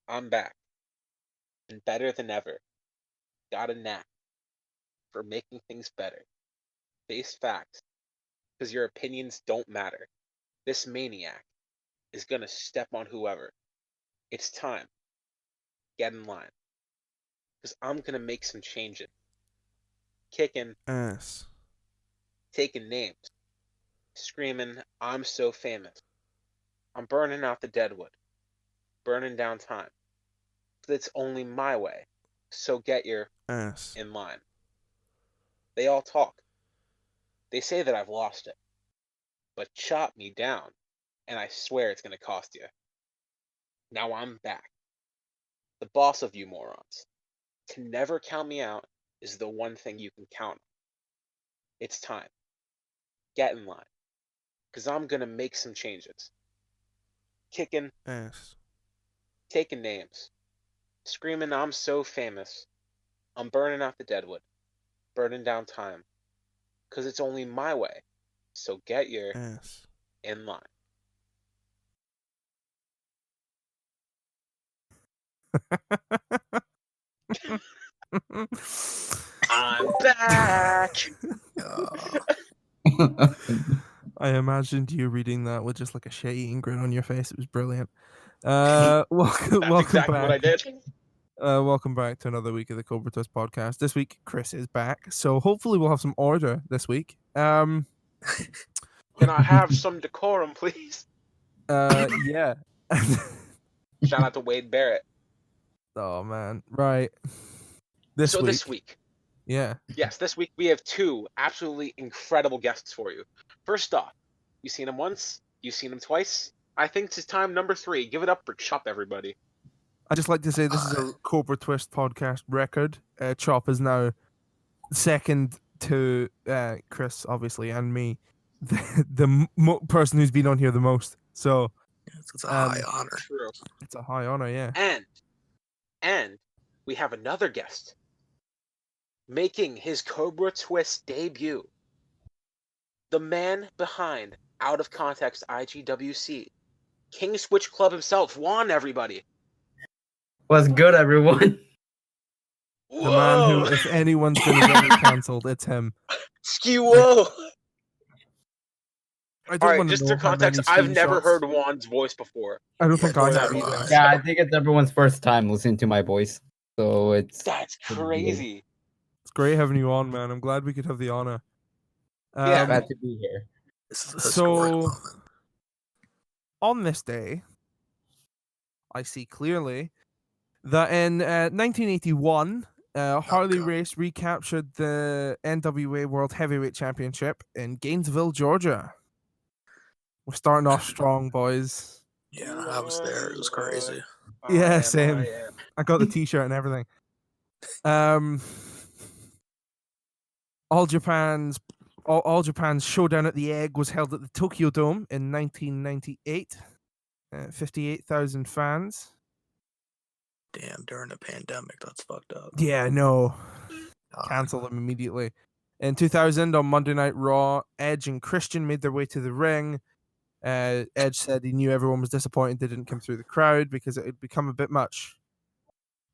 I'm back, and better than ever. Got a knack for making things better. Face facts, because your opinions don't matter. This maniac is gonna step on whoever. It's time. Get in line, because I'm gonna make some changes. Kicking, Ass. taking names, screaming, I'm so famous. I'm burning out the deadwood, burning down time. But it's only my way, so get your Ass. in line. They all talk. They say that I've lost it, but chop me down, and I swear it's gonna cost you. Now I'm back, the boss of you morons. To never count me out is the one thing you can count on. It's time. Get in line, because I'm gonna make some changes. Kicking, Ass. taking names, screaming, I'm so famous. I'm burning out the deadwood, burning down time, because it's only my way. So get your Ass. in line. I'm back. I imagined you reading that with just like a shit-eating grin on your face. It was brilliant. Welcome That's exactly what I back. did. Welcome back to another week of the Cobra Twist podcast. This week, Chris is back, so hopefully we'll have some order this week. Can I have some decorum, please? Yeah. Shout out to Wade Barrett. Oh man, right. This week, Yeah. yes, this week we have two absolutely incredible guests for you. First off, you've seen him once, you've seen him twice. I think this is time number 3. Give it up for Chop, everybody. I just like to say this is a Cobra Twist podcast record. Chop is now second to Chris, obviously, and me, the person who's been on here the most. So it's a high honor. True. It's a high honor, yeah. And we have another guest making his Cobra Twist debut. The man behind Out of Context IGWC, King Switch Club himself, Juan, everybody. What's good, everyone? The man who, if anyone's going to get it cancelled, it's him. Ski-whoa! I don't Alright, just for context, I've never heard Juan's voice before. I don't think I have either. Yeah, I think it's everyone's first time listening to my voice. So That's crazy. It's great having you on, man. I'm glad we could have the honor. Yeah, glad to be here. So, on this day, I see clearly that in 1981, Harley Race recaptured the NWA World Heavyweight Championship in Gainesville, Georgia. We're starting off strong, boys. Yeah, I was there. It was crazy. Yeah, same. I got the T-shirt and everything. All Japan's Showdown at the Egg was held at the Tokyo Dome in 1998. 58,000 fans. Damn, during the pandemic, that's fucked up. Yeah, no. Cancel them immediately. In 2000, on Monday Night Raw, Edge and Christian made their way to the ring. Edge said he knew everyone was disappointed they didn't come through the crowd because it had become a bit much.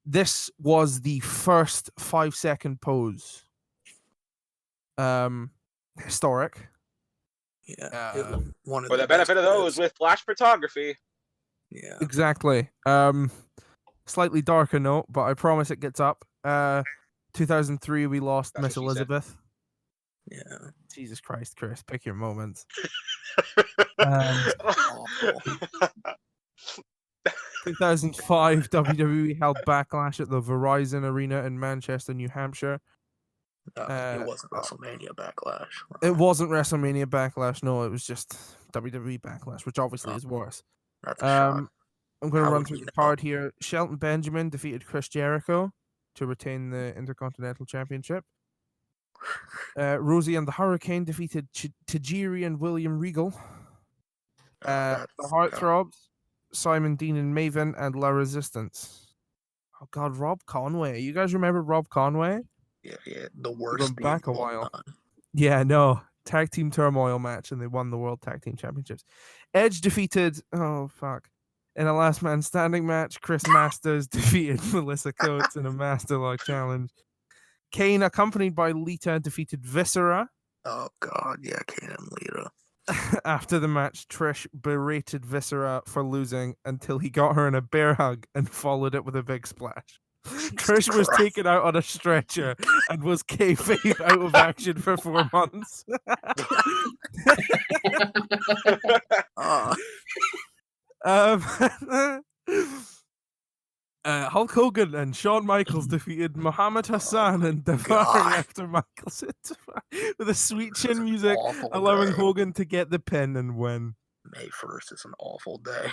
This was the first 5-second pose. Historic. Yeah. For the benefit of those with flash photography. Yeah. Exactly. Slightly darker note, but I promise it gets up. 2003, we lost Miss Elizabeth. Yeah. Jesus Christ, Chris, pick your moments. 2005, WWE held Backlash at the Verizon Arena in Manchester, New Hampshire. It wasn't WrestleMania Backlash. It wasn't WrestleMania Backlash. No, it was just WWE Backlash, which obviously is worse. That's a shock. I'm going to run through the card here. Shelton Benjamin defeated Chris Jericho to retain the Intercontinental Championship. Rosie and the Hurricane defeated Tajiri and William Regal. The Heartthrobs, Simon Dean and Maven, and La Resistance. Oh God, Rob Conway. You guys remember Rob Conway? Yeah, the worst. Back a while. Yeah, no. Tag Team Turmoil match, and they won the World Tag Team Championships. Edge defeated. Oh fuck. In a last man standing match, Chris Masters defeated Melissa Coates in a Master Lock challenge. Kane, accompanied by Lita, defeated Viscera. Oh God, yeah, Kane and Lita. After the match, Trish berated Viscera for losing until he got her in a bear hug and followed it with a big splash. Trish was Christ. taken out on a stretcher and was kayfabe out of action for 4 months. Hulk Hogan and Shawn Michaels defeated Muhammad Hassan and Daivari God. after Michaels hit Daivari with a sweet chin music, Awful allowing day. Hogan to get the pin and win. May 1st is an awful day.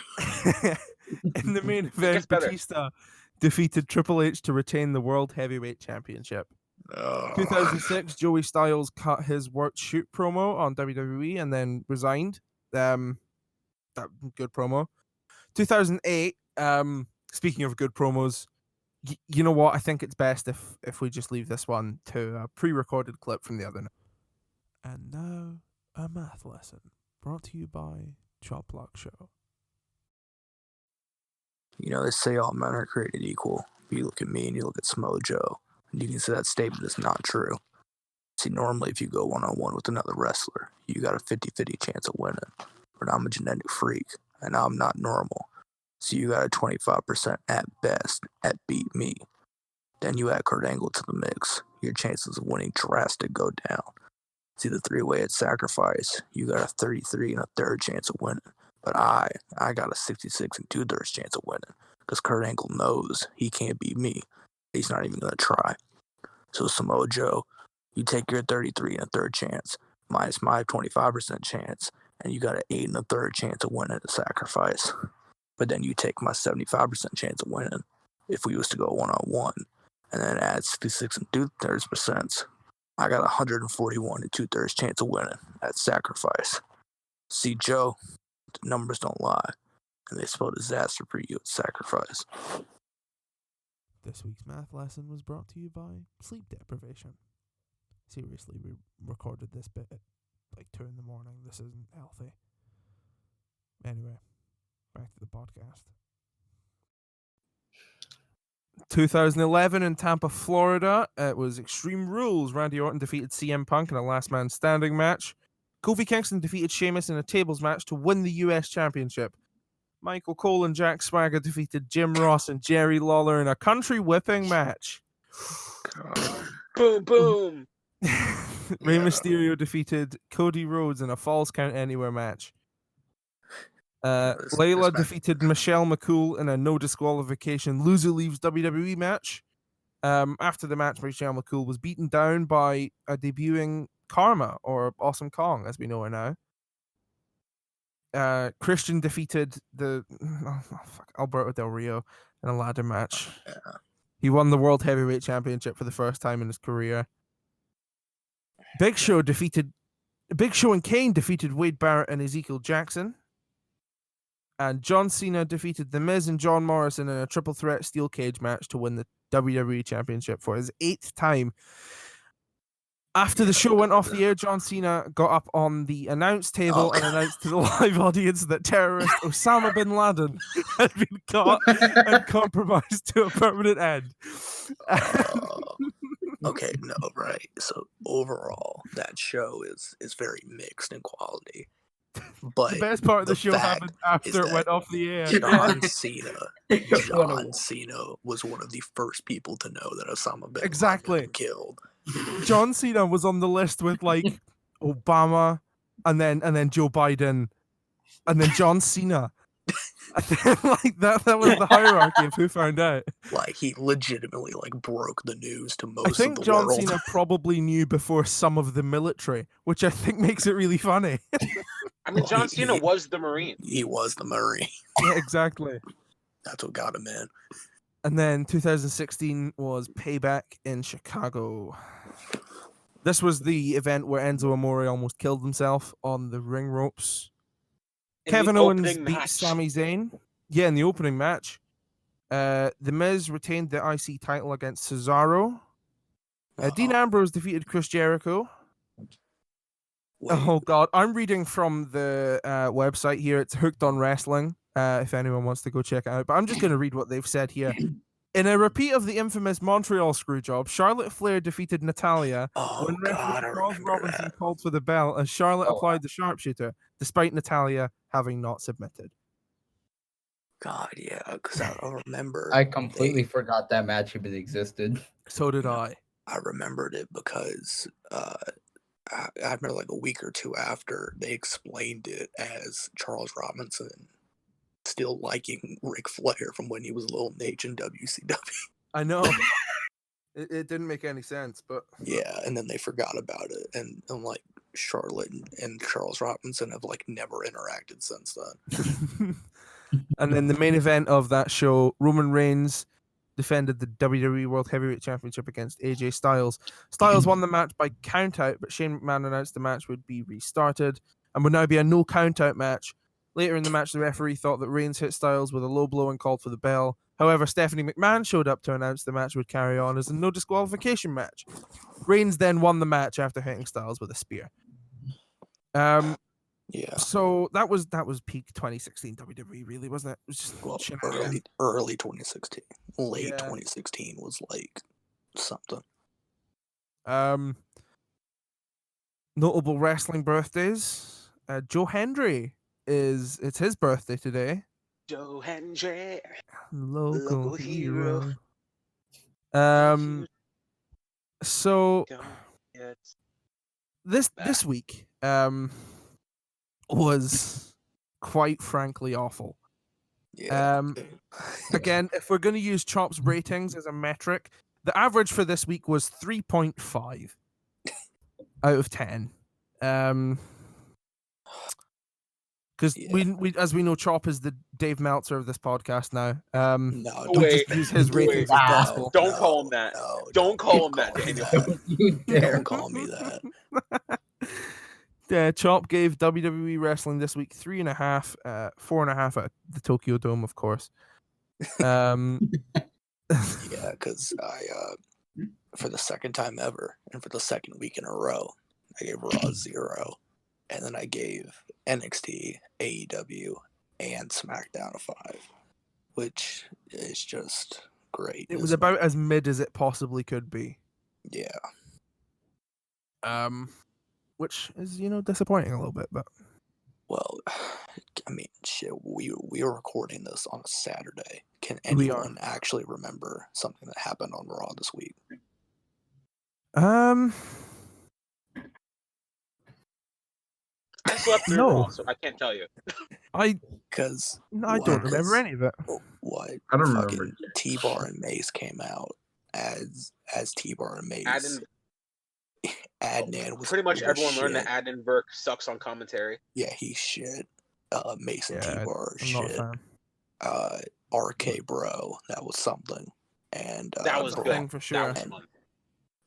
In the main gets event, better. Batista defeated Triple H to retain the World Heavyweight Championship. 2006, Joey Styles cut his work shoot promo on WWE and then resigned. That good promo. 2008, speaking of good promos, you know what? I think it's best if we just leave this one to a pre-recorded clip from the other night. And now, a math lesson brought to you by Chop Block Show. You know, they say all men are created equal. You look at me and you look at Samoa Joe, and you can say that statement is not true. See, normally if you go one-on-one with another wrestler, you got a 50-50 chance of winning. But I'm a genetic freak, and I'm not normal. So you got a 25% at best at beat me. Then you add Kurt Angle to the mix. Your chances of winning drastic go down. See, the three-way at Sacrifice, you got a 33 and a third chance of winning. But I got a 66 and 2/3 chance of winning. Because Kurt Angle knows he can't beat me. He's not even going to try. So Samoa Joe, you take your 33 and a third chance minus my 25% chance, and you got an 8 and a third chance of winning at Sacrifice. But then you take my 75% chance of winning if we was to go one-on-one, and then add 66 and 2/3%. I got 141 and 2/3 chance of winning at Sacrifice. See, Joe, the numbers don't lie, and they spell disaster for you at Sacrifice. This week's math lesson was brought to you by sleep deprivation. Seriously, we recorded this bit at like 2 in the morning. This isn't healthy. Anyway, back to the podcast. 2011 in Tampa, Florida. It was Extreme Rules. Randy Orton defeated CM Punk in a last man standing match. Kofi Kingston defeated Sheamus in a tables match to win the US Championship. Michael Cole and Jack Swagger defeated Jim Ross and Jerry Lawler in a country whipping match. Boom, boom. Rey Mysterio defeated Cody Rhodes in a Falls Count Anywhere match. Layla defeated Michelle McCool in a no disqualification loser leaves WWE match. After the match, Michelle McCool was beaten down by a debuting Karma, or Awesome Kong, as we know her now. Christian defeated Alberto Del Rio in a ladder match. He won the World Heavyweight Championship for the first time in his career. Big Show and Kane defeated Wade Barrett and Ezekiel Jackson. And John Cena defeated The Miz and John Morrison in a triple threat steel cage match to win the WWE Championship for his 8th time. After the show went off the air, John Cena got up on the announce table and announced to the live audience that terrorist Osama bin Laden had been caught and compromised to a permanent end. Okay, no, right. So overall, that show is very mixed in quality. But the best part of the show happened after it went off the air. John Cena was one of the first people to know that Osama bin Laden had been killed. John Cena was on the list with like Obama, and then Joe Biden, and then John Cena. Like that was the hierarchy of who found out. Like he legitimately like broke the news to most of the world. I think John Cena probably knew before some of the military, which I think makes it really funny. I mean, John Cena was the Marine. He was the Marine. Yeah, exactly. That's what got him in. And then 2016 was Payback in Chicago. This was the event where Enzo Amore almost killed himself on the ring ropes. Kevin Owens beat Sami Zayn. Yeah, in the opening match. The Miz retained the IC title against Cesaro. Dean Ambrose defeated Chris Jericho. Wait. Oh, God. I'm reading from the website here. It's Hooked on Wrestling. if anyone wants to go check it out. But I'm just going to read what they've said here. In a repeat of the infamous Montreal screwjob, Charlotte Flair defeated Natalya when referee Charles Robinson called for the bell as Charlotte applied the sharpshooter, despite Natalya having not submitted. God, yeah, because I remember. I completely forgot that match even existed. So did I. I remembered it because I remember like a week or two after they explained it as Charles Robinson still liking Ric Flair from when he was Lil Nate in WCW. I know. It didn't make any sense, but Yeah, and then they forgot about it, and like Charlotte and Charles Robinson have like never interacted since then. And then the main event of that show, Roman Reigns defended the WWE World Heavyweight Championship against AJ Styles. Styles won the match by countout, but Shane McMahon announced the match would be restarted and would now be a no countout match. Later in the match, the referee thought that Reigns hit Styles with a low blow and called for the bell. However, Stephanie McMahon showed up to announce the match would carry on as a no disqualification match. Reigns then won the match after hitting Styles with a spear. Yeah. So that was peak 2016 WWE, really, wasn't it? It was just Well, shenanigans. early 2016, late Yeah. 2016 was like something. Notable wrestling birthdays. Joe Hendry it's his birthday today. Joe Hendry, Local hero. hero. So It's this week was quite frankly awful. Yeah. Again, if we're going to use Chop's ratings as a metric, the average for this week was 3.5 out of 10. Because we as we know, Chop is the Dave Meltzer of this podcast now. No, we wait, just use his ratings as Wow. gospel. Don't call him that. Don't call him that, me Daniel. that. You dare. Don't call me that. Chop gave WWE wrestling this week 3.5, 4.5 at the Tokyo Dome, of course. Yeah, because I for the second time ever and for the second week in a row, I gave Raw 0, and then I gave NXT, AEW, and SmackDown a 5, which is just great. It was about as mid as it possibly could be. Yeah. Which is, disappointing a little bit, but Well, I mean, shit. We are recording this on a Saturday. Can We are. anyone actually remember something that happened on Raw this week? I slept through No. Raw, so I can't tell you. Because I don't remember any of it. What? I don't Fucking remember. T-Bar and Mace came out as T-Bar and Mace. Adnan was Pretty much was everyone learned shit. that Adnan Burke sucks on commentary. Yeah, he's shit. Mace and Yeah, T-Bar are I'm not a shit. fan. RK Bro, that was something. And That was That's a good. thing for sure. That was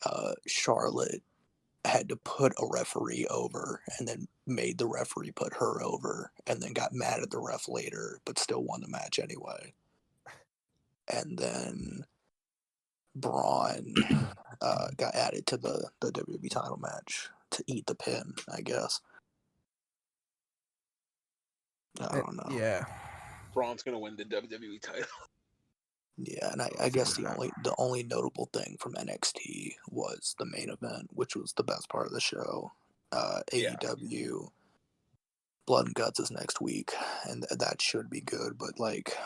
fun. Charlotte had to put a referee over and then made the referee put her over and then got mad at the ref later but still won the match anyway. And then Braun got added to the WWE title match to eat the pin, I guess. I don't know. Yeah. Braun's gonna win the WWE title. Yeah, and I guess the only notable thing from NXT was the main event, which was the best part of the show. AEW Blood and Guts is next week, and that should be good. But like,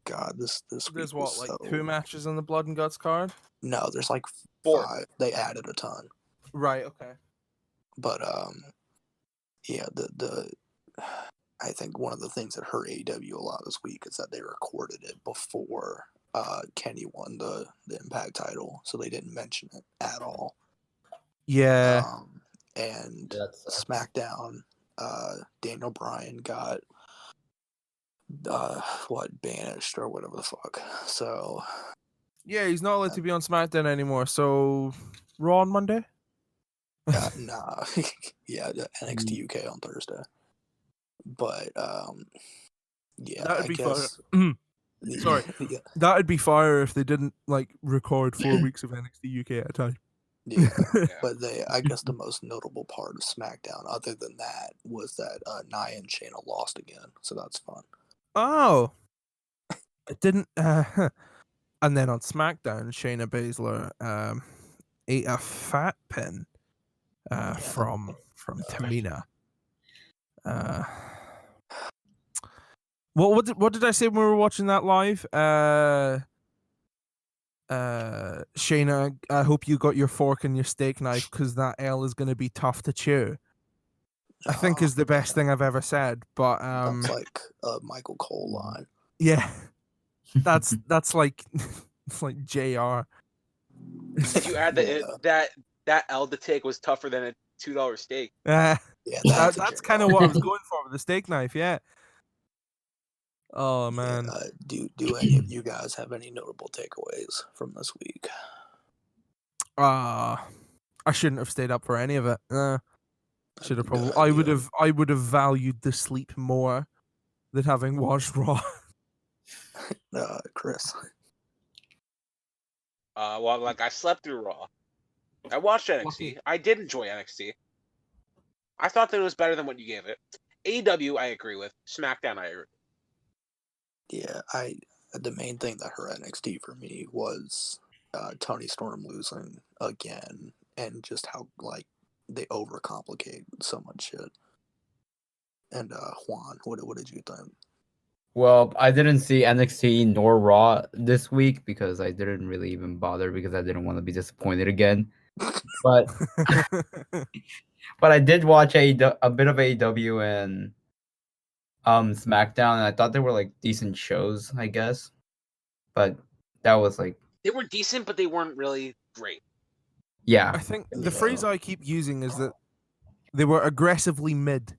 God, this week There's was what, like so... 2 matches on the Blood and Guts card? No, there's like 4. 5. They added a ton. Right, okay. But yeah, I think one of the things that hurt AEW a lot this week is that they recorded it before Kenny won the Impact title, so they didn't mention it at all. Yeah. And Yeah, that sucks. SmackDown, Daniel Bryan got banished or whatever the fuck. So Yeah, he's not allowed to be on SmackDown anymore, so Raw on Monday? nah, yeah, the NXT UK on Thursday. But yeah, That would I be guess. Sorry. Yeah, That'd be fire if they didn't record 4 weeks of NXT UK at a time. yeah. But I guess the most notable part of SmackDown, other than that, was that Nia and Shayna lost again. So that's fun. Oh, it didn't. And then on SmackDown, Shayna Baszler ate a fat pin from Tamina. What did I say when we were watching that live? Shayna, I hope you got your fork and your steak knife because that L is going to be tough to chew. I think is the best thing I've ever said. But That's like a Michael Cole line. yeah, that's like it's like JR. If you add that L to take was tougher than a $2 steak. Yeah, that's kind of what I was going for with the steak knife. Yeah. Oh man. Yeah, do any of you guys have any notable takeaways from this week? I shouldn't have stayed up for any of it. Should have probably. Good I idea. would have valued the sleep more than having watched Raw. Chris. Well, like I slept through Raw. I watched NXT. I did enjoy NXT. I thought that it was better than what you gave it. AEW, I agree with. SmackDown, I agree. Yeah, the main thing that hurt NXT for me was Tony Storm losing again, and just how like they overcomplicate so much shit. And Juan, what did you think? Well, I didn't see NXT nor Raw this week because I didn't really even bother because I didn't want to be disappointed again. But I did watch a bit of AEW and SmackDown, and I thought they were like decent shows, I guess. But that was like They were decent, but they weren't really great. yeah. I think the phrase I keep using is that they were aggressively mid.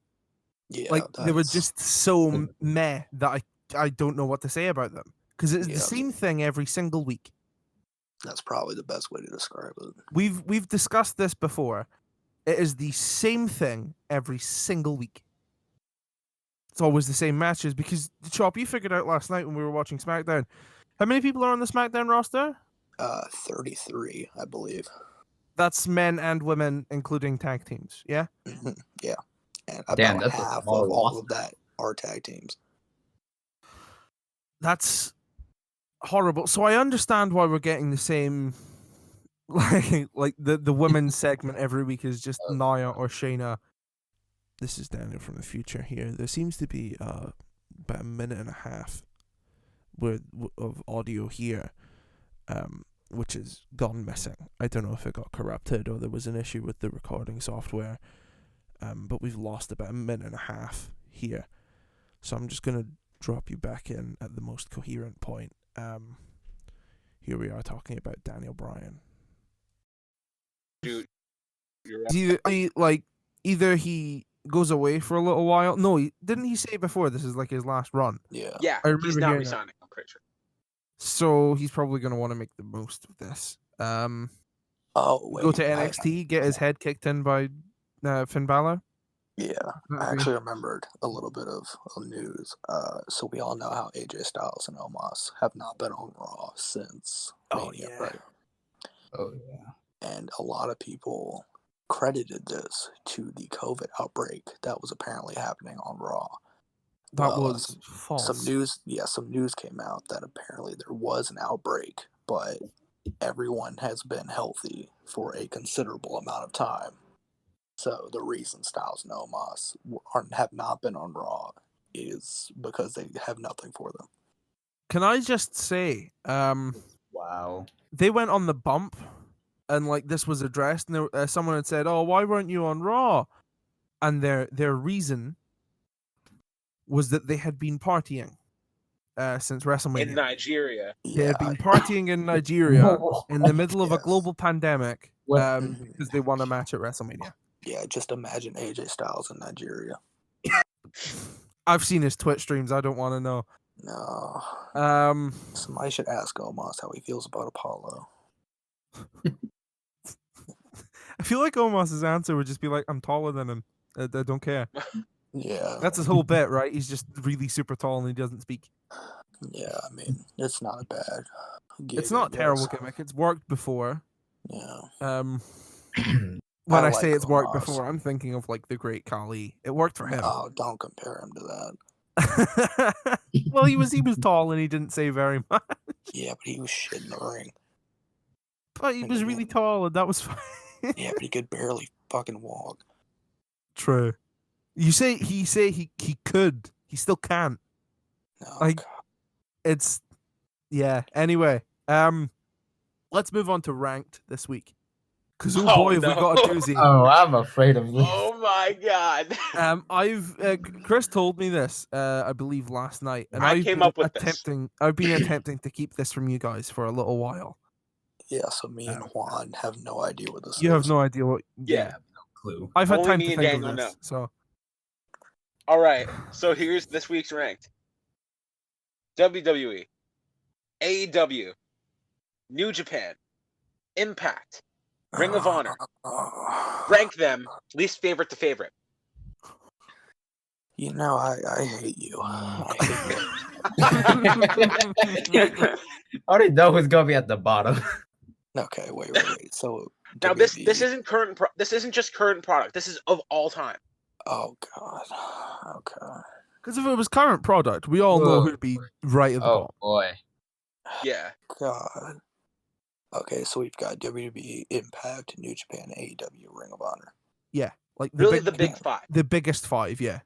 Yeah, Like they were just so meh that I don't know what to say about them because it's the same thing every single week. That's probably the best way to describe it. We've discussed this before. It is the same thing every single week. It's always the same matches because Chop, you figured out last night when we were watching SmackDown. How many people are on the SmackDown roster? 33, I believe. That's men and women, including tag teams. Yeah. Yeah, and about Damn, that's half of all all of that are tag teams. That's horrible. So I understand why we're getting the same, like the women's segment every week is just Nia or Shayna. This is Daniel from the future here. There seems to be about a minute and a half of audio here, which has gone missing. I don't know if it got corrupted or there was an issue with the recording software, but we've lost about a minute and a half here. So I'm just going to drop you back in at the most coherent point. Here we are talking about Daniel Bryan. Dude, you're right. Either he goes away for a little while. No, didn't he say before this is like his last run? Yeah. Yeah, I remember he's not hearing that. resigning, I'm pretty sure. So he's probably going to want to make the most of this. Oh, wait. Go to NXT, get his head kicked in by Finn Balor. Yeah, I actually remembered a little bit of news. So we all know how AJ Styles and Omos have not been on Raw since Mania, right? Oh yeah. And a lot of people credited this to the COVID outbreak that was apparently happening on Raw. That was false. Some news came out that apparently there was an outbreak, but everyone has been healthy for a considerable amount of time. So the reason Styles and Omos have not been on Raw is because they have nothing for them. Can I just say, Wow. they went on the bump, and like this was addressed, and someone had said, "Oh, why weren't you on Raw?" And their reason was that they had been partying since WrestleMania. In Nigeria. They had been partying in Nigeria in the middle of a global pandemic because they won a match at WrestleMania. Yeah, just imagine AJ Styles in Nigeria. I've seen his Twitch streams. I don't want to know. No. Somebody should ask Omos how he feels about Apollo. I feel like Omos's answer would just be like, "I'm taller than him. I don't care." Yeah. That's his whole bit, right? He's just really super tall and he doesn't speak. Yeah, I mean, it's not a bad gig. It's not a terrible gimmick. It's worked before. Yeah. When I say it's worked before, I'm thinking of like the Great Khali. It worked for him. Oh, don't compare him to that. Well, he was tall and he didn't say very much, Yeah, but he was shit in the ring. but he And was then- really tall and that was fine. Yeah, but he could barely fucking walk. True. He could. He still can't. No, Like- God. It's yeah. Anyway, let's move on to ranked this week. Because oh boy, have we got a doozy. Oh, I'm afraid of this. Oh my god. I've Chris told me this, I believe last night, and I I've came been up with this. I've been attempting to keep this from you guys for a little while. Yeah, so me and Juan have no idea what this is. You have no idea what. Yeah. No clue. I've had Only time me to and think Daniel of this. know. So All right. So here's this week's ranked. WWE, AEW, New Japan, Impact, Ring of Honor. Rank them least favorite to favorite. You know, I hate you. I hate you. I already know who's gonna be at the bottom. Okay, wait. So Now this WWE isn't current. This isn't just current product. This is of all time. Oh God. Okay. because if it was current product, we all know who'd be right at the Oh bottom. boy. Yeah. God. Okay, so we've got WWE, Impact, New Japan, AEW, Ring of Honor. Yeah, like Really, the big five. the biggest five. Yeah.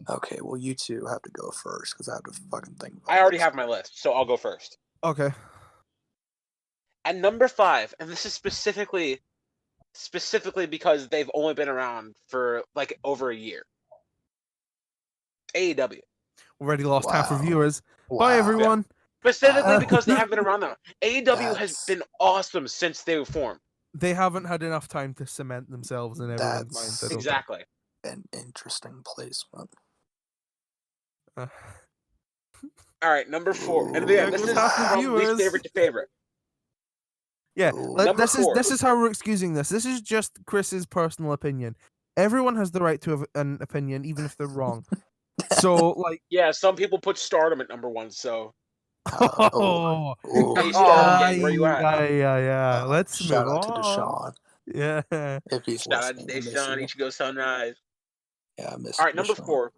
Okay, well you two have to go first because I have to fucking think. About I already this. have my list, so I'll go first. Okay. At number 5, and this is specifically because they've only been around for like over a year. AEW. Already lost half our Wow. viewers. Wow. Bye everyone. Specifically because they have been around that long. AEW has That's- been awesome since they were formed. They haven't had enough time to cement themselves in everyone's That's- minds. I don't think. Exactly. An interesting placement. Uh, All right, number 4. And There again, this goes is half the from least viewers. favorite to favorite. Yeah, Ooh. Number this 4. is how we're excusing this. This is just Chris's personal opinion. Everyone has the right to have an opinion, even if they're wrong. So, like, Yeah, some people put Stardom at number 1, so oh, Ooh. Hey, Stardom Gang, where you at? yeah. Let's Shout move out to on. Deshaun Yeah. if he's shout out to listening. I miss Deshaun, you. Ichigo Sunrise. Yeah, I miss All you, right, number Deshaun. 4.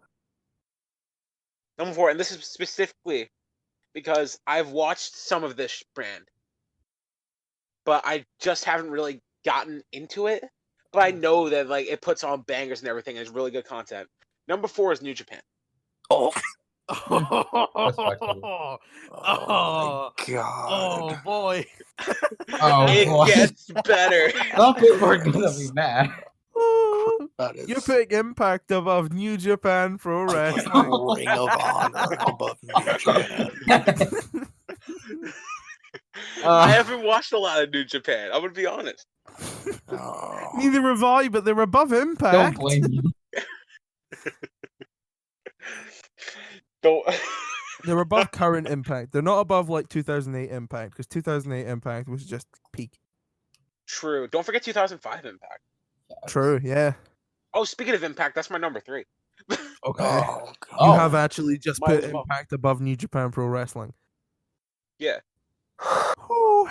Number 4, and this is specifically because I've watched some of this brand, but I just haven't really gotten into it. But I know that like it puts on bangers and everything, and it's really good content. Number 4 is New Japan. Oh, Oh, oh my God. oh boy. Oh It boy. gets better. Some people are gonna be mad. That is You're putting Impact above New Japan Pro Wrestling. Ring of Honor above New Japan. I haven't watched a lot of New Japan. I'm gonna be honest. Oh. Neither have I, but they're above Don't Impact. blame you. Don't. They're above current Impact. They're not above like 2008 Impact because 2008 Impact was just peak. True. Don't forget 2005 Impact. True, yeah. Oh, speaking of Impact, that's my number 3. Okay. Oh, God. You Oh. have actually just Might put as well. Impact above New Japan Pro Wrestling. Yeah. Whew.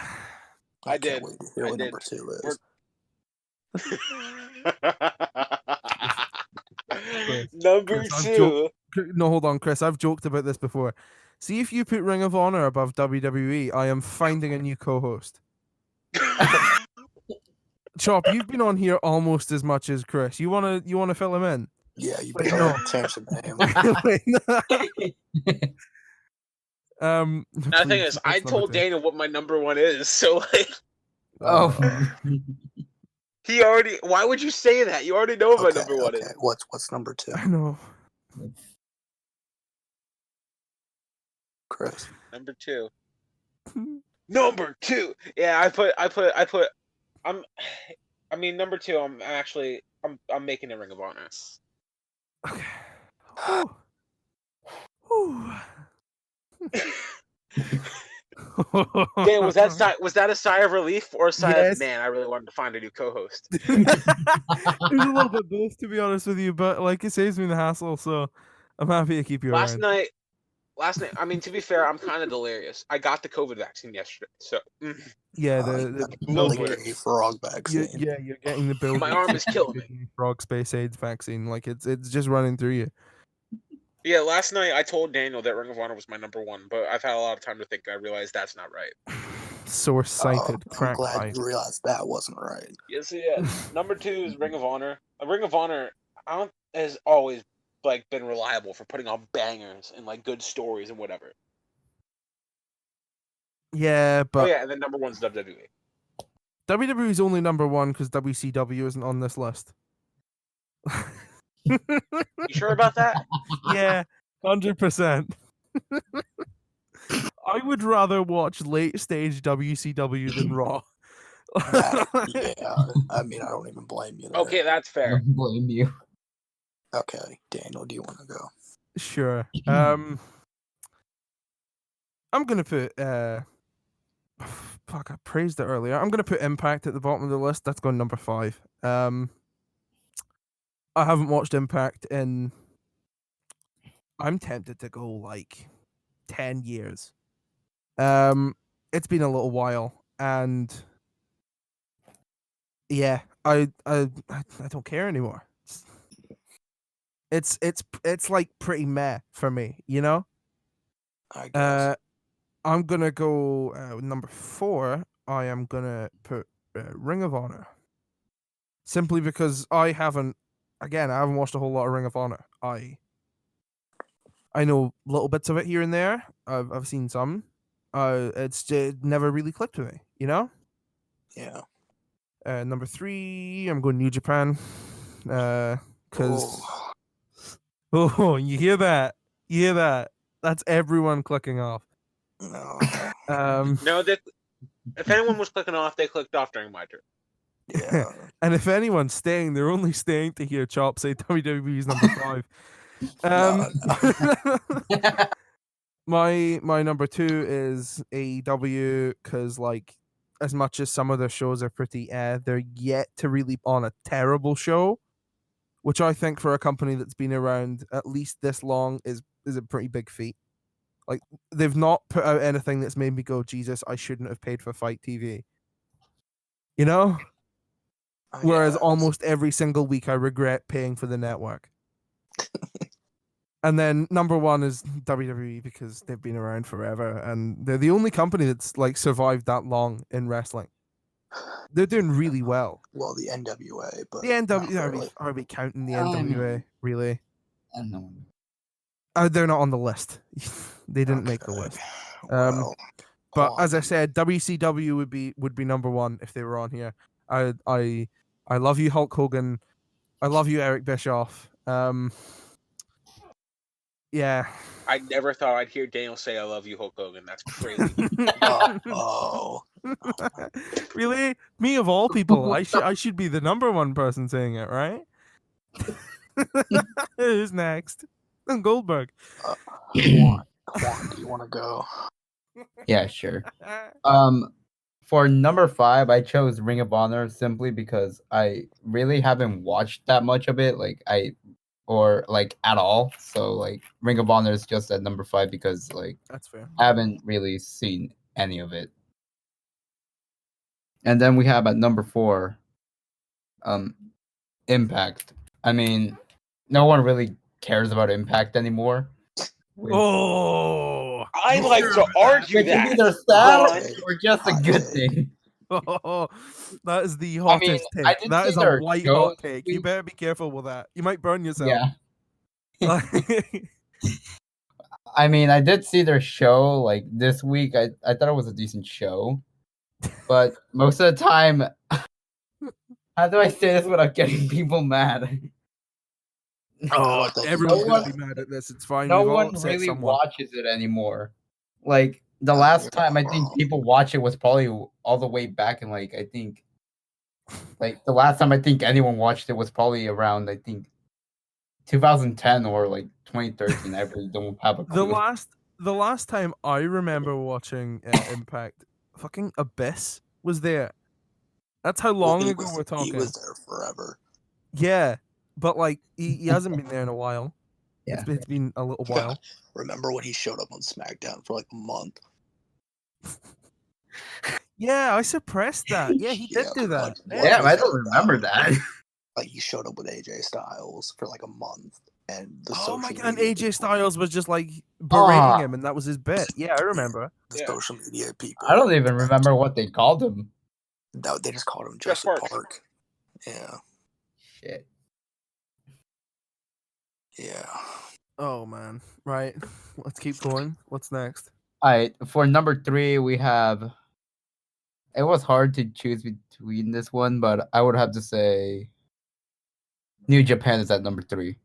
I can't did. wait to hear I what did. number 2 is. Number Chris, I've 2. No, hold on, Chris. I've joked about this before. See, if you put Ring of Honor above WWE, I am finding a new co-host. Chop, you've been on here almost as much as Chris. You wanna fill him in? Yeah, you Wait, better no. change the name. Wait, no. Now, the thing please, is, I what's number told 2? Daniel what my number 1 is, so like Oh. he already. Why would you say that? You already know what my Okay, number 1 okay. is. What's number 2, I know. Chris? Number 2. Number 2. Yeah, I put. I mean, number 2. I'm actually. I'm making a Ring of Honor. Okay. Whew. Whew. Dan, was that a sigh of relief or a sigh Yes. of man? I really wanted to find a new co-host. It was a little bit both, to be honest with you, but like it saves me the hassle, so I'm happy to keep you Last around. night. I mean, to be fair, I'm kind of delirious. I got the COVID vaccine yesterday, so Yeah, The no the worries. gay frog vaccine. you're getting the Bill My Gates arm is killing me. Frog Space AIDS vaccine. Like it's just running through you. Yeah, last night I told Daniel that Ring of Honor was my number 1, but I've had a lot of time to think. I realized that's not right. Source cited. I'm Crack glad pipe. you realized that wasn't right. Yes, yeah. Number 2 is Ring of Honor. Ring of Honor has always been reliable for putting on bangers and good stories and whatever. Yeah, Oh but yeah, and then number 1's WWE. WWE is only number 1 because WCW isn't on this list. You sure about that? Yeah, 100%. I would rather watch late stage WCW than Raw. Yeah, I mean, I don't even blame you there. Okay, that's I fair. don't blame you. Okay, Daniel, do you want to go? Sure. I'm gonna put fuck, I praised it earlier. I'm gonna put Impact at the bottom of the list. That's going number 5. I haven't watched Impact in, I'm tempted to go 10 years. It's been a little while, and yeah, I don't care anymore. It's pretty meh for me, you know? I guess. I'm gonna go number 4. I am gonna put Ring of Honor, simply because I haven't watched a whole lot of Ring of Honor. I know little bits of it here and there. I've seen some. It's just never really clicked with me, you know. Yeah. Number 3, I'm going New Japan, because oh, you hear that? You hear that? That's everyone clicking off. No. No, if anyone was clicking off, they clicked off during my turn. Yeah. And if anyone's staying, they're only staying to hear Chop say WWE's number 5. My number 2 is AEW, because as much as some of their shows are pretty they're yet to really on a terrible show, which I think for a company that's been around at least this long is a pretty big feat. They've not put out anything that's made me go, Jesus, I shouldn't have paid for Fight TV. You know? Whereas almost every single week I regret paying for the network. And then number 1 is WWE, because they've been around forever and they're the only company that's survived that long in wrestling. They're doing really well. Well, the NWA, but The NWA, not really. are we counting the NWA? Really? I know. They're not on the list. They didn't make the list. Well, But as I said, WCW would be number 1 if they were on here. I love you, Hulk Hogan. I love you, Eric Bischoff. Yeah. I never thought I'd hear Daniel say "I love you, Hulk Hogan." That's crazy. oh. Really? Me of all people, I should be the number 1 person saying it, right? Who's next? Goldberg. Juan, do you want to go? Yeah, sure. For number 5, I chose Ring of Honor simply because I really haven't watched that much of it, at all. So Ring of Honor is just at number 5 because That's fair. I haven't really seen any of it. And then we have at number 4, Impact. I mean, no one really cares about Impact anymore. Oh, I like to argue Which is that. either sad or just a good thing. oh, that is the hottest I take. did That see is a their white show hot this take. You week. better be careful with that. You might burn yourself. Yeah. I mean, I did see their show this week. I thought it was a decent show, but most of the time, how do I say this without getting people mad? Oh, everyone's No gonna one- be mad at this. It's fine. No We've all one upset really someone. watches it anymore. The last time I think people watched it was probably all the way back in I think the last time I think anyone watched it was probably around 2010 or 2013. I really don't have a clue. The last time I remember watching Impact, fucking Abyss was there. That's how long ago we're talking. He was there forever. Yeah, but he hasn't been there in a while. Yeah. It's been a little while. Remember when he showed up on SmackDown for a month? Yeah, I suppressed that. Yeah, he did do that. Yeah, I don't remember that. He showed up with AJ Styles for a month. And the Oh my social god! And media AJ people, Styles was just like berating Ah, him, and that was his bit. Yeah, I remember. the Yeah. social media people. I don't even remember what they called him. No, they just called him Jeff Jurassic Parks. Park. Yeah, Shit. yeah. Oh man. Right. Let's keep going. What's next? All right, for number 3, we have. It was hard to choose between this one, but I would have to say New Japan is at number 3.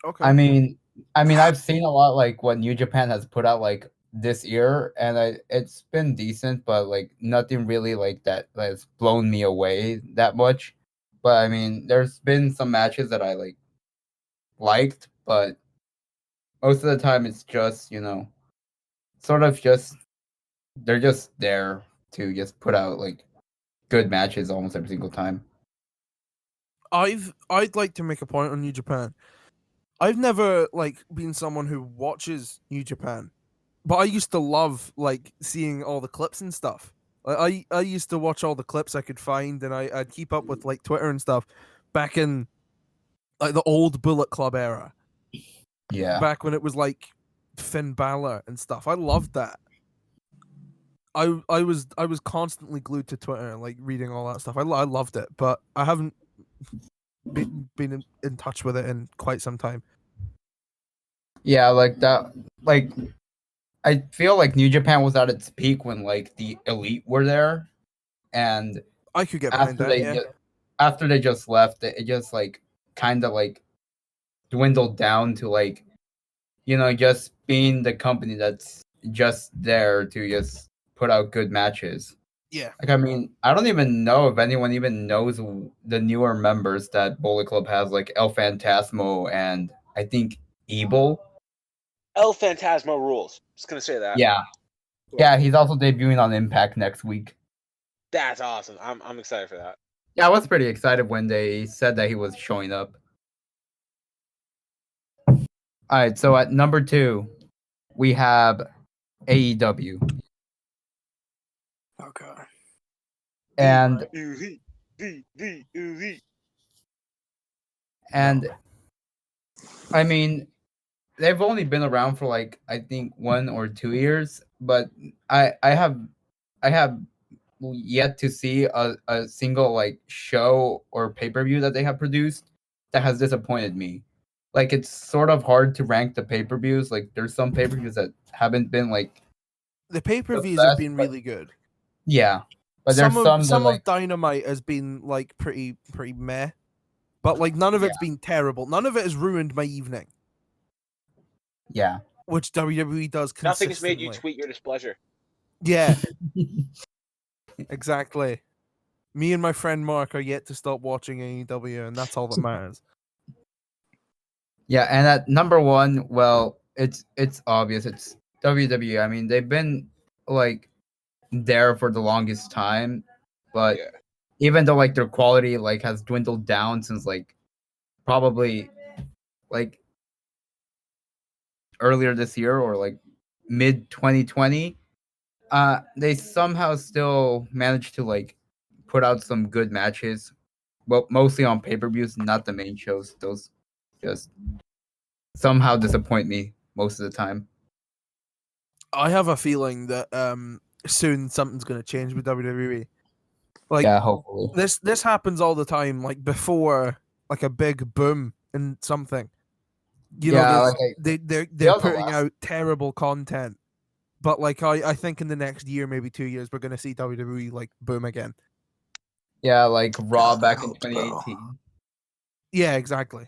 Okay. I mean, I've seen a lot like what New Japan has put out like this year, and it's been decent, but like nothing really like that has blown me away that much. But I mean, there's been some matches that I liked, but most of the time it's just sort of just they're just there to just put out like good matches almost every single time. I'd like to make a point on New Japan. I've never like been someone who watches New Japan, but I used to love like seeing all the clips and stuff. I used to watch all the clips I could find, and I'd keep up with like Twitter and stuff back in like the old Bullet Club era, Yeah. back when it was like Finn Balor and stuff. I loved that. I was constantly glued to Twitter, like reading all that stuff. I loved it, but I haven't been in touch with it in quite some time. Yeah, like that. Like I feel like New Japan was at its peak when like the Elite were there, and I could get behind after that. Yeah. after they just left, it just like kind of like dwindled down to like just being the company that's just there to just put out good matches. Yeah. Like I mean, I don't even know if anyone even knows the newer members that Bullet Club has, like El Fantasmo and I think Evil. El Phantasmo rules. Just gonna say that. Yeah, yeah, he's also debuting on Impact next week. That's awesome. I'm excited for that. Yeah, I was pretty excited when they said that he was showing up. All right, so at number 2, we have AEW. Okay. And I mean, they've only been around for like I think 1 or 2 years, but I have yet to see a single like show or pay-per-view that they have produced that has disappointed me. Like it's sort of hard to rank the pay-per-views. Like there's some pay-per-views that haven't been like The the pay-per-views have best, been but really good. yeah. But Some there's of some that some like of Dynamite has been like pretty meh, but like none of it's been terrible. None of it has ruined my evening, yeah. which WWE does Nothing has made you consistently. tweet your displeasure. Yeah, exactly. Me and my friend Mark are yet to stop watching AEW, and that's all that matters. Yeah, and at number 1, well, it's obvious. It's WWE. I mean, they've been like there for the longest time, but Yeah. even though like their quality like has dwindled down since like probably like earlier this year or like mid 2020, they somehow still managed to like put out some good matches, well, mostly on pay-per-views, not the main shows. Those just somehow disappoint me most of the time. I have a feeling that soon something's going to change with WWE. Like Yeah, hopefully. this happens all the time. Like before, like a big boom in something. You know, Yeah, there's like they're also putting last- out terrible content. But like I think in the next year, maybe 2 years, we're gonna see WWE like boom again. yeah, like Raw God, I back in hope so. 2018. Yeah, exactly.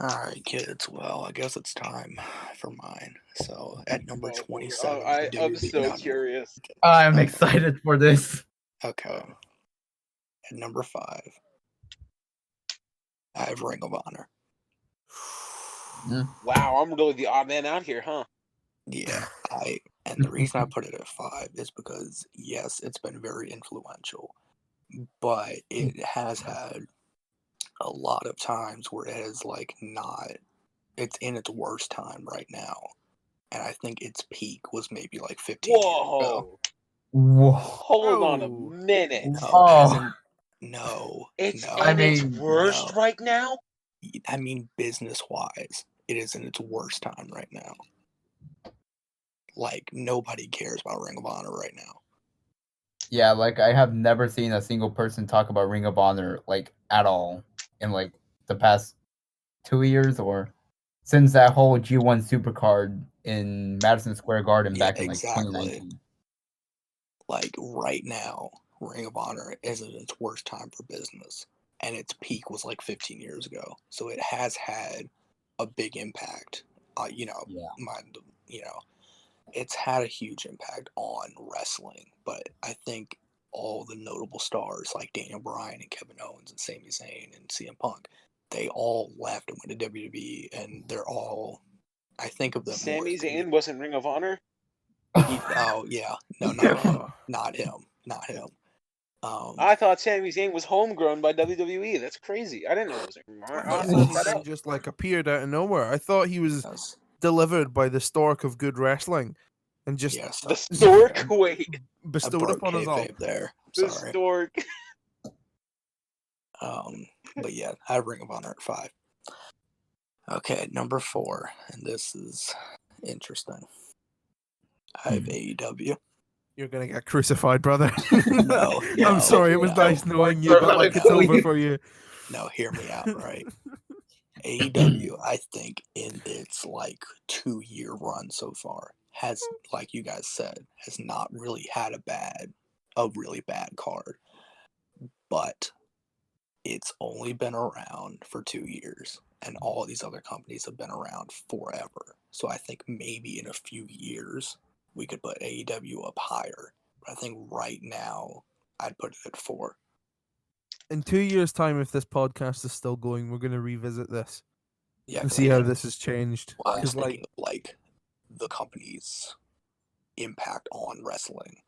All right, kids. Well, I guess it's time for mine. So at number 27, I'm so curious. I'm excited for this. Okay. At number 5, I have Ring of Honor. Wow, I'm really the odd man out here, huh? Yeah, and the reason I put it at 5 is because yes, it's been very influential, but it has had a lot of times where it has like not. It's in its worst time right now, and I think its peak was maybe like 15 years ago. Whoa. Whoa. Hold on a Oh. minute. No, Oh. as in, no, It's no. in its mean, worst no. right now? I mean, business-wise, it is in its worst time right now. Like, nobody cares about Ring of Honor right now. Yeah, like I have never seen a single person talk about Ring of Honor like at all in like the past 2 years or since that whole G1 Supercard in Madison Square Garden Yeah, back in like exactly. 2019. Like, right now, Ring of Honor is in its worst time for business. And its peak was like 15 years ago. So it has had a big impact. Yeah. It's had a huge impact on wrestling. But I think all the notable stars like Daniel Bryan and Kevin Owens and Sami Zayn and CM Punk, they all left and went to WWE, and they're all. I think of them more. Sami Zayn wasn't Ring of Honor. Oh yeah, no, not him. I thought Sami Zayn was homegrown by WWE. That's crazy. I didn't know it was Ring of Honor. I I thought looked Sami that Zayn up. just like appeared out of nowhere. I thought he was Yes, delivered by the stork of good wrestling, and just yes, The stork. Wait, I bestowed broke upon us all. kayfabe there. the Sorry. stork. But yeah, I have Ring of Honor at 5. Okay, number 4, and this is interesting. I have AEW. You're gonna get crucified, brother. No, I'm sorry. It was no. nice knowing you, but like it's over for you. No, hear me out, right? AEW, I think, in its like 2-year run so far, has, like you guys said, has not really had a really bad card. But it's only been around for 2 years, and all these other companies have been around forever. So I think maybe in a few years we could put AEW up higher. But I think right now I'd put it at 4. In 2 years' time, if this podcast is still going, we're gonna revisit this Yeah, and 'cause see I how think, this has changed. well, I was Because like, thinking of like the company's impact on wrestling.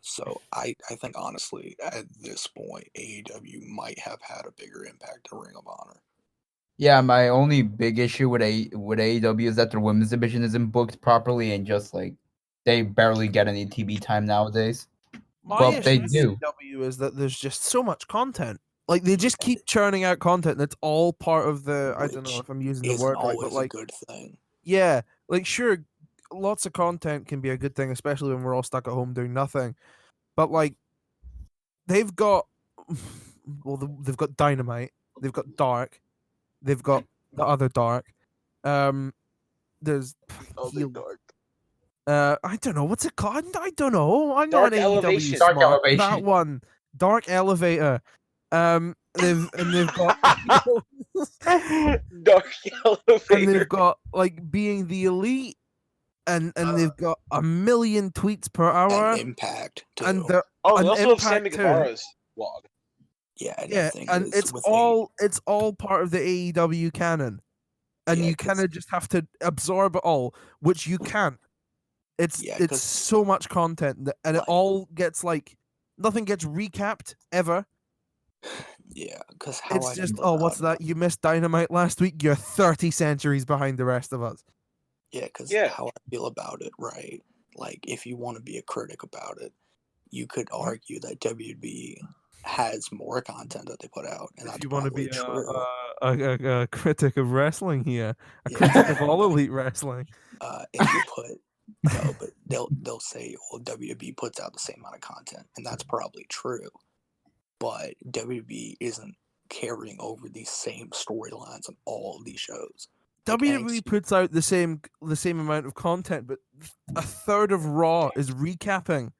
So I think honestly at this point AEW might have had a bigger impact than Ring of Honor. Yeah, my only big issue with AEW is that their women's division isn't booked properly and just like they barely get any TV time nowadays. my Well, they issue with do. AEW is that there's just so much content. Like they just keep churning out content, and it's all part of the. I don't know Which if I'm using the isn't word right, but always a like, good thing. yeah, like sure, lots of content can be a good thing, especially when we're all stuck at home doing nothing. But like, they've got, well, they've got Dynamite, they've got Dark, they've got the other Dark. There's Other dark. I don't know what's it called. I don't know. I'm Dark not an AEW Elevation. Dark smart. That Elevation. one, Dark Elevator. They've got Dark Elevator. and they've got like being the elite, and they've got a million tweets per hour, And Impact too. and they're Oh, they an also have impact Sammy too. Guevara's vlog. Yeah, and Yeah, the thing and is, it's with all part of the AEW canon, and Yeah, you kind of just have to absorb it all, which you can't. It's Yeah, it's 'cause, so much content, and it like- all gets like nothing gets recapped ever. yeah, because how It's I just, feel oh, what's about that? You missed Dynamite last week. You're 30 centuries behind the rest of us. Yeah, because Yeah. how I feel about it, right? Like, if you want to be a critic about it, you could Mm-hmm. argue that WB has more content that they put out, and If that's you want to probably be true. a critic of wrestling here, a critic of all elite wrestling. If you put no, but they'll say, well, WB puts out the same amount of content, and that's probably true. But WB isn't carrying over these same storylines on all of these shows. Like WWE NXT puts out the same amount of content, but a third of Raw is recapping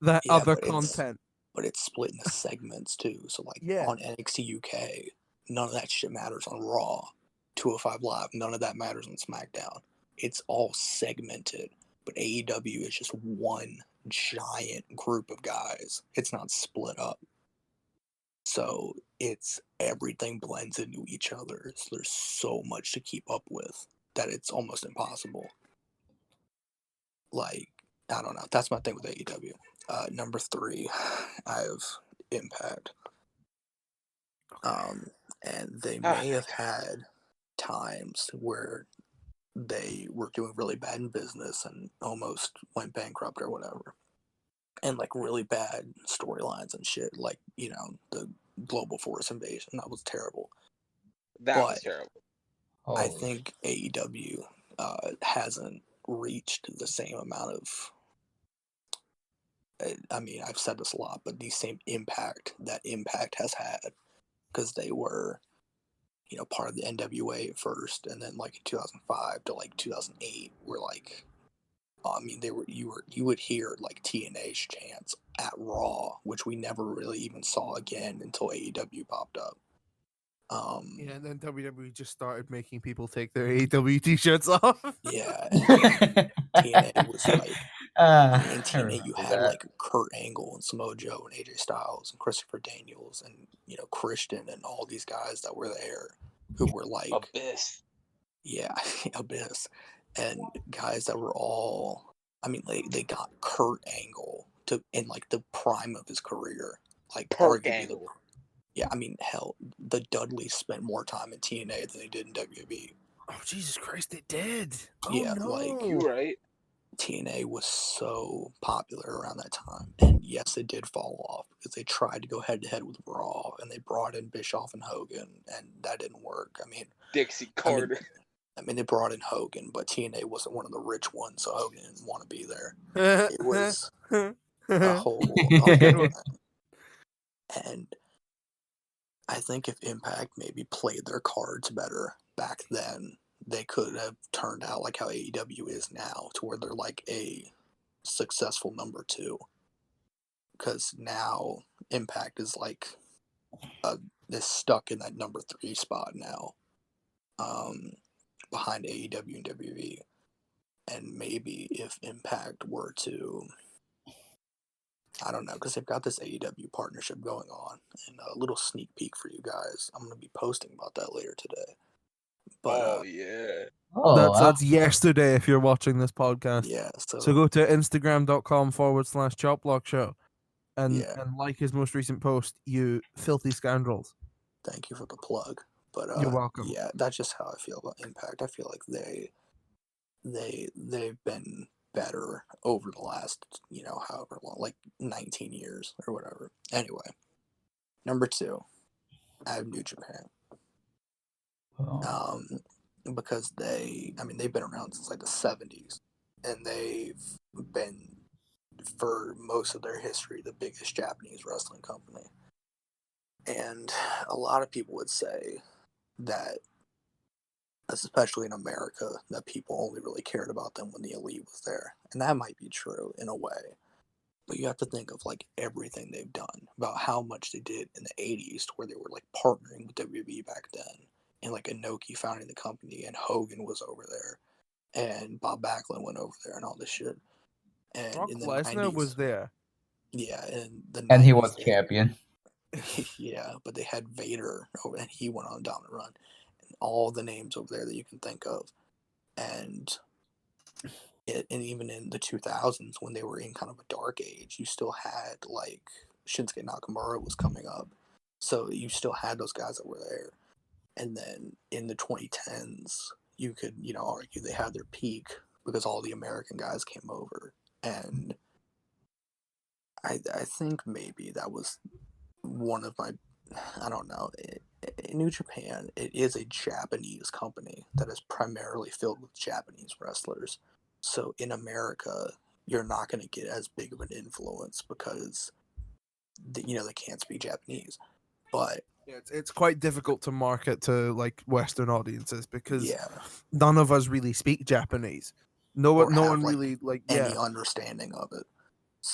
that Yeah, other but it's- content. but it's split into segments too. So like Yeah. on NXT UK, none of that shit matters on Raw. 205 Live, none of that matters on SmackDown. It's all segmented, but AEW is just one giant group of guys. It's not split up. So it's everything blends into each other. So there's so much to keep up with that it's almost impossible. Like, I don't know. That's my thing with AEW. Number 3, I have Impact. And they may have had times where they were doing really bad in business and almost went bankrupt or whatever. And like really bad storylines and shit, like, the Global Force invasion. That was terrible. That was But terrible. I Holy think AEW hasn't reached the same amount of. I mean, I've said this a lot, but the same impact that Impact has had, because they were, part of the NWA at first, and then like in 2005 to like 2008, were like, I mean, you would hear like TNA's chants at Raw, which we never really even saw again until AEW popped up. Yeah, and then WWE just started making people take their AEW t-shirts off. Yeah, and then TNA was like, I mean, in I TNA you remember had that. like Kurt Angle and Samoa Joe and AJ Styles and Christopher Daniels and Christian and all these guys that were there who were like, Abyss. yeah, Abyss, and guys that were all, I mean, they got Kurt Angle to in like the prime of his career, like Perk arguably Angle. yeah, I mean, hell, the Dudleys spent more time in TNA than they did in WWE. Oh, Jesus Christ, they did. Oh, Yeah, no. like You right. TNA was so popular around that time, and yes, it did fall off because they tried to go head to head with Raw, and they brought in Bischoff and Hogan, and that didn't work. Dixie I mean, Carter. they brought in Hogan, but TNA wasn't one of the rich ones, so Hogan didn't want to be there. It was a whole That's a other good one. thing, and I think if Impact maybe played their cards better back then, they could have turned out like how AEW is now, to where they're like a successful number two. Because now Impact is like is stuck in that number three spot now, um, behind AEW and WWE. And maybe if Impact were to, I don't know, because they've got this AEW partnership going on, and a little sneak peek for you guys. I'm gonna be posting about that later today. But Oh yeah. Oh, That's yesterday if you're watching this podcast. yeah, So go to instagram.com/chopblock show and yeah. like his most recent post, you filthy scoundrels. Thank you for the plug. But You're welcome. yeah, that's just how I feel about Impact. I feel like they've been better over the last, however long, like 19 years or whatever. Anyway, number 2, I have New Japan. Because they've been around since like the 70s, and they've been, for most of their history, the biggest Japanese wrestling company. And a lot of people would say that, especially in America, that people only really cared about them when the Elite was there. And that might be true in a way. But you have to think of like everything they've done, about how much they did in the 80s, to where they were like partnering with WWE back then. And like Inoki founding the company, and Hogan was over there, and Bob Backlund went over there, and all this shit. And Brock in the Lesnar 90s, was there. yeah, in the and he 90s, was champion. yeah, but they had Vader over, and he went on a dominant run. And all the names over there that you can think of. And even in the 2000s, when they were in kind of a dark age, you still had like Shinsuke Nakamura was coming up, so you still had those guys that were there. And then in the 2010s, you could argue they had their peak because all the American guys came over, and I think maybe that was one of my, I don't know. In New Japan, it is a Japanese company that is primarily filled with Japanese wrestlers. So in America, you're not going to get as big of an influence because they can't speak Japanese. But Yeah, it's quite difficult to market to like Western audiences because yeah, none of us really speak Japanese. No or no have one like really like any understanding of it.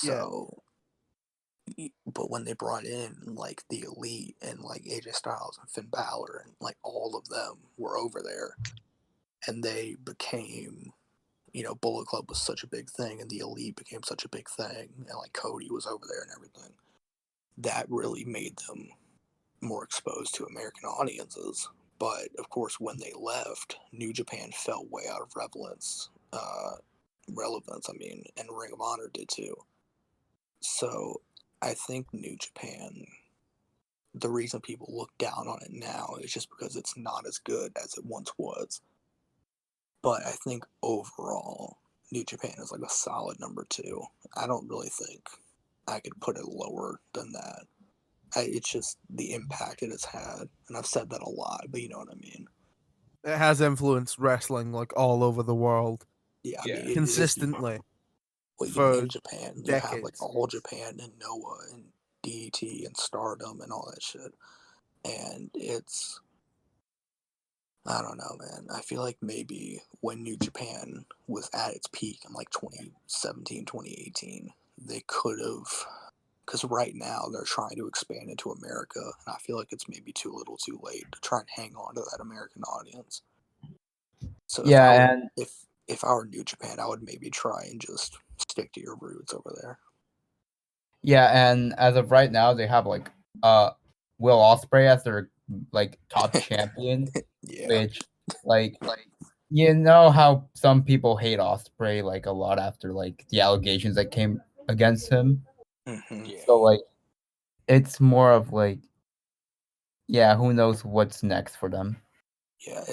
yeah. So, but when they brought in like the Elite and like AJ Styles and Finn Balor, and like all of them were over there, and they became, Bullet Club was such a big thing, and the Elite became such a big thing, and like Cody was over there and everything. That really made them more exposed to American audiences. But of course, when they left, New Japan fell way out of relevance. I mean, and Ring of Honor did too. So I think New Japan, the reason people look down on it now is just because it's not as good as it once was. But I think overall, New Japan is like a solid number 2. I don't really think I could put it lower than that. It's just the impact it has had, and I've said that a lot, but you know what I mean. It has influenced wrestling like all over the world Yeah, I Yeah. mean, it is consistently well, for in Japan, you have like decades. All Japan and Noah and DDT and Stardom and all that shit, and it's I don't know, man. I feel like maybe when New Japan was at its peak in like 2017, 2018, they could have. Because right now they're trying to expand into America, and I feel like it's maybe too little too late to try and hang on to that American audience. So Yeah, and if I were New Japan, I would maybe try and just stick to your roots over there. yeah, and as of right now, they have like Will Ospreay as their like top champion, Yeah. which like you know how some people hate Ospreay like a lot after like the allegations that came against him. Mm-hmm. Yeah. So like it's more of like yeah, who knows what's next for them. Yeah,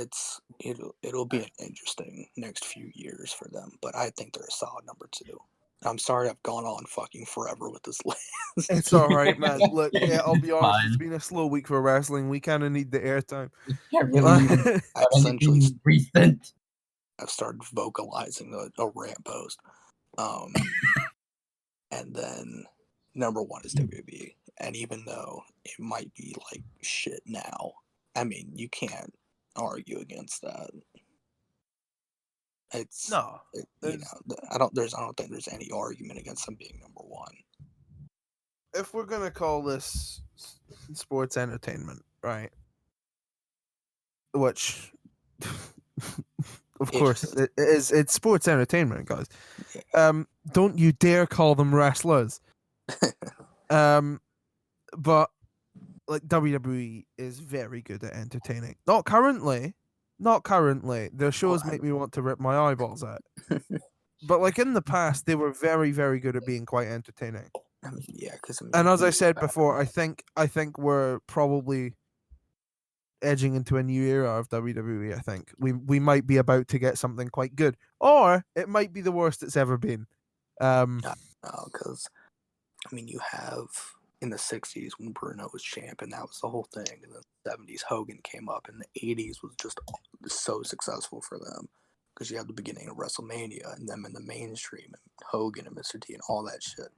it'll be an interesting next few years for them, but I think they're a solid number 2. I'm sorry I've gone on fucking forever with this list. It's all right, man. Look, yeah, I'll be honest. It's Fine. been a slow week for wrestling. We kind of need the airtime. We can't really even I've have anything recent. I've started vocalizing a rant post. And then number 1 is WWE. And even though it might be like shit now, I mean, you can't argue against that. It's No, you know, I don't think there's any argument against them being number 1. if we're gonna call this sports entertainment, right? Which, of course, it is. It's sports entertainment, guys. Yeah. Don't you dare call them wrestlers. But like WWE is very good at entertaining. Not currently. Their shows make me want to rip my eyeballs out. But like in the past, they were very, very good at being quite entertaining. I mean, yeah, because And as I said before, I think we're probably edging into a new era of WWE. I think we might be about to get something quite good, or it might be the worst it's ever been. Because I mean, you have in the '60s when Bruno was champ, and that was the whole thing. In the '70s, Hogan came up, and the '80s was just so successful for them because you had the beginning of WrestleMania and them in the mainstream, and Hogan and Mr. T and all that shit.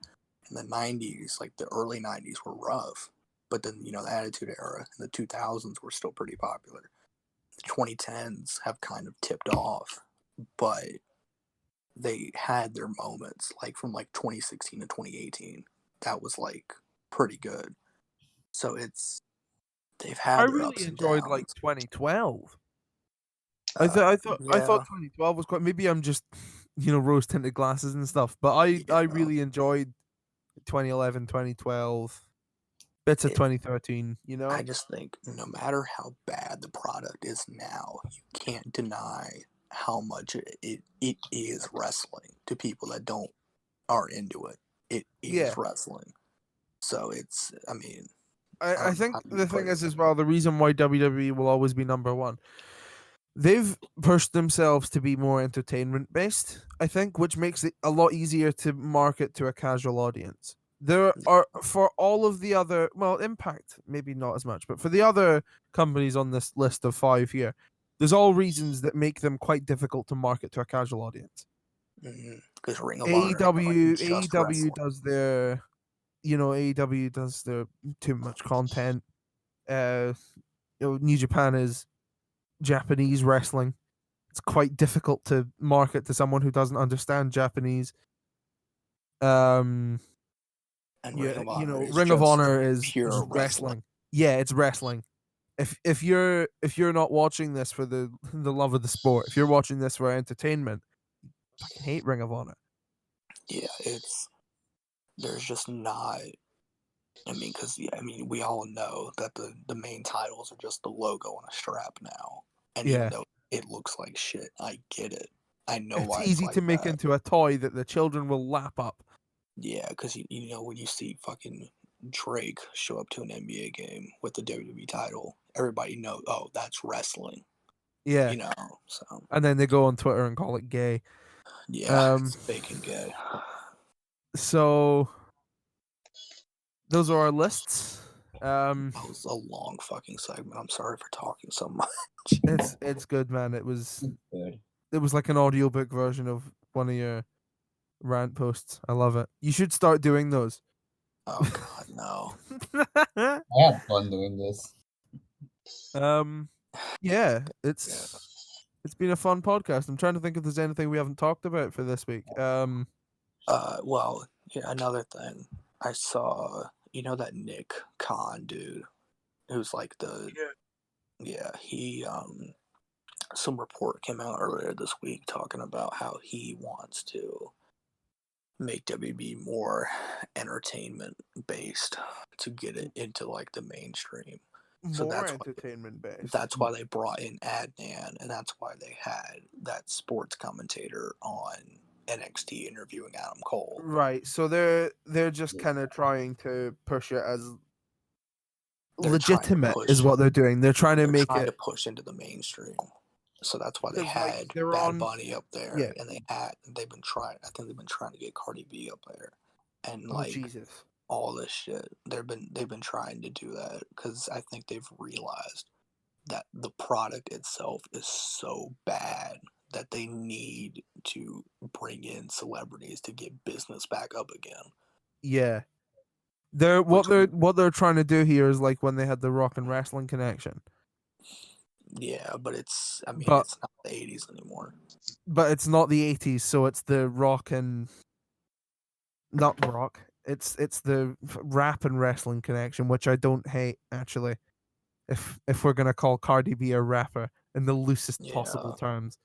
In the '90s, like the early '90s, were rough, but then you know the Attitude Era and the 2000s were still pretty popular. The 2010s have kind of tipped off, but they had their moments, like from like 2016 to 2018. That was like pretty good. So they've I had their really ups and enjoyed downs. like 2012. I thought Yeah. 2012 was quite. Maybe I'm just rose tinted glasses and stuff. But I really enjoyed 2011, 2012, bits of 2013. I just think no matter how bad the product is now, you can't deny how much it is wrestling to people that are into it. It is wrestling. So it's, I mean, I think the thing is as well, the reason why WWE will always be number one, they've pushed themselves to be more entertainment based, I think, which makes it a lot easier to market to a casual audience. There are, for all of the other, well, Impact, maybe not as much, but for the other companies on this list of 5 here, there's all reasons that make them quite difficult to market to a casual audience. Because Ring of Honor AEW does their, AEW does their too much content. New Japan is Japanese wrestling. It's quite difficult to market to someone who doesn't understand Japanese. And Ring of Honor is pure wrestling. Yeah, it's wrestling. If you're not watching this for the love of the sport, if you're watching this for entertainment, I fucking hate Ring of Honor. Yeah, there's just not. I mean, because we all know that the main titles are just the logo on a strap now, and even though it looks like shit, I get it. I know it's why easy it's like to make that. into a toy that the children will lap up. Yeah, because you know when you see fucking Drake show up to an NBA game with the WWE title, everybody knows, oh, that's wrestling. Yeah, so. And then they go on Twitter and call it gay. Yeah, it's fake and gay. So those are our lists. That was a long fucking segment. I'm sorry for talking so much. It's good, man. It was Good. like an audiobook version of one of your rant posts. I love it. You should start doing those. Oh god, no. I had fun doing this. Yeah, it's been a fun podcast. I'm trying to think if there's anything we haven't talked about for this week. Well, yeah, another thing. I saw, that Nick Khan dude who's like he some report came out earlier this week talking about how he wants to make WB more entertainment based to get it into like the mainstream. So more entertainment based. That's why they brought in Adnan, and that's why they had that sports commentator on NXT interviewing Adam Cole. Right. So they're just kind of trying to push it as legitimate is what they're doing. They're trying to make it push into the mainstream. So that's why they because, had they were Bad on Bunny up there, yeah. and they've been trying. I think they've been trying to get Cardi B up there, and Oh like Jesus. all this shit. They've been trying to do that because I think they've realized that the product itself is so bad that they need to bring in celebrities to get business back up again. Yeah. What they're trying to do here is like when they had the rock and wrestling connection. Yeah, but it's not the 80s anymore. But it's not the 80s, so it's the rock and not rock. It's the rap and wrestling connection, which I don't hate actually. If we're gonna call Cardi B a rapper in the loosest possible terms.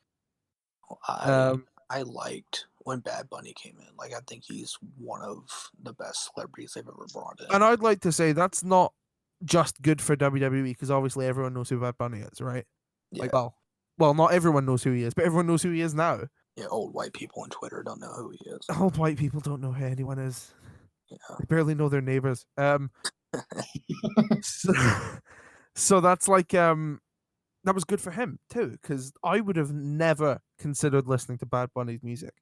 I liked when Bad Bunny came in. Like I think he's one of the best celebrities they've ever brought in. And I'd like to say that's not just good for WWE because obviously everyone knows who Bad Bunny is, right? Yeah. Like, well, not everyone knows who he is, but everyone knows who he is now. Yeah, old white people on Twitter don't know who he is. Old white people don't know who anyone is. Yeah. They barely know their neighbors. So that's like that was good for him too, because I would have never considered listening to Bad Bunny's music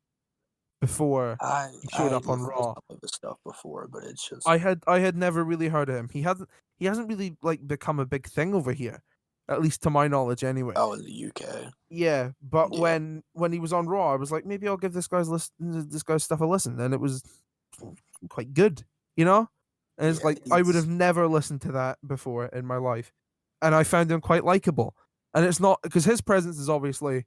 before he showed up on Raw. Some of his stuff before, but it's just I had never really heard of him. He hasn't really like become a big thing over here, at least to my knowledge, anyway. Oh, in the UK. Yeah, but when he was on Raw, I was like, maybe I'll give this guy's stuff a listen, and it was quite good, And it's like I would have never listened to that before in my life, and I found him quite likable. And it's not because his presence has obviously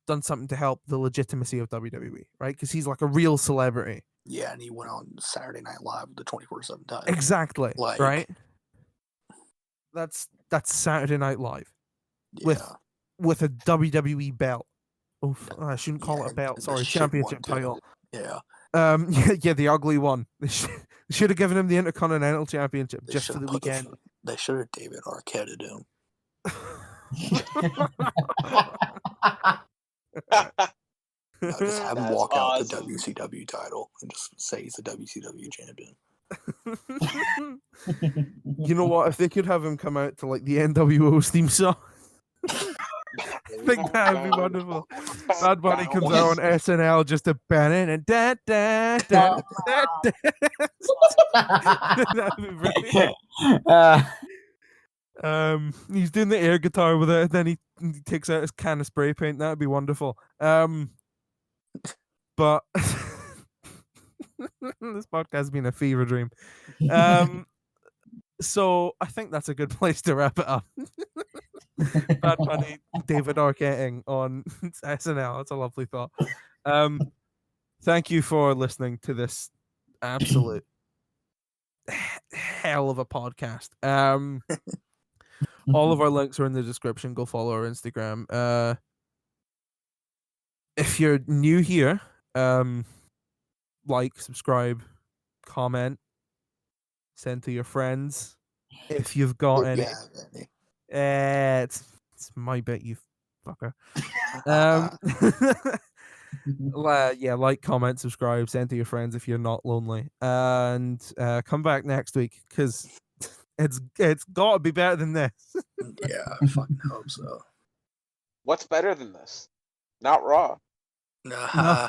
done something to help the legitimacy of WWE, right? Because he's like a real celebrity. Yeah, and he went on Saturday Night Live with the 24/7 title. Exactly. Right. That's Saturday Night Live with a WWE belt. Oh, I shouldn't call it a belt. Sorry, championship title. Yeah. Yeah, the ugly one. They should have given him the Intercontinental Championship just for the weekend. They should have David Arquetted him. Just have him walk out the WCW title and just say he's the WCW champion. You know what? If they could have him come out to like the NWO's theme song, I think that would be wonderful. Bad Bunny comes out on SNL just to ban it and da da da da da. That would be brilliant. He's doing the air guitar with it, and then he takes out his can of spray paint. That'd be wonderful. But this podcast has been a fever dream. So I think that's a good place to wrap it up. Bad Bunny, David Arquetting on SNL. That's a lovely thought. Thank you for listening to this absolute hell of a podcast. All of our links are in the description. Go follow our Instagram. If you're new here, like, subscribe, comment, send to your friends if you've got any. It's my bit, you fucker. Yeah, like, comment, subscribe, send to your friends if you're not lonely, and come back next week because it's got to be better than this. Yeah, I fucking hope so. What's better than this? Not Raw. Whoa,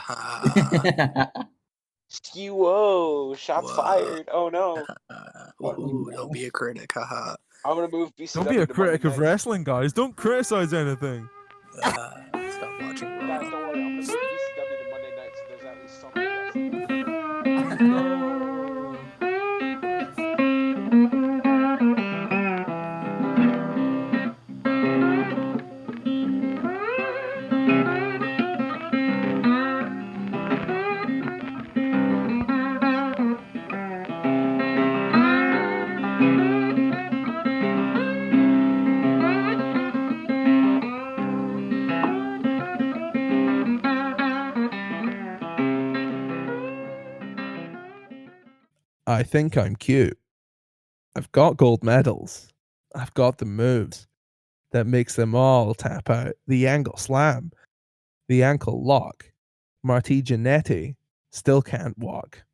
Whoa, shots fired. Oh no. Ooh, don't be a critic, haha. I'm gonna move BCW. Don't be a to critic Monday of nights. wrestling, guys. Don't criticize anything. Stop watching Guys, Raw. don't worry. I'm gonna move BCW to Monday night, so there's at least some good wrestling. No. I think I'm cute. I've got gold medals. I've got the moves that makes them all tap out. The angle slam, the ankle lock. Marty Jannetty still can't walk.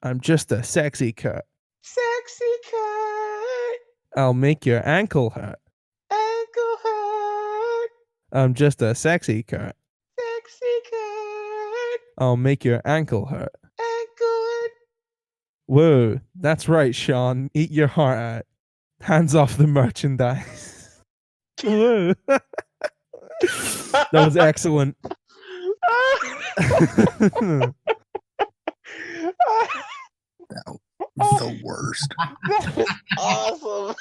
I'm just a sexy cut. Sexy cut, I'll make your ankle hurt. ankle hurt, I'm just a sexy cut. sexy cut, I'll make your ankle hurt. ankle hurt. Whoa, that's right, Sean. Eat your heart out. Hands off the merchandise. Whoa. That was excellent. The worst. That was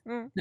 awesome.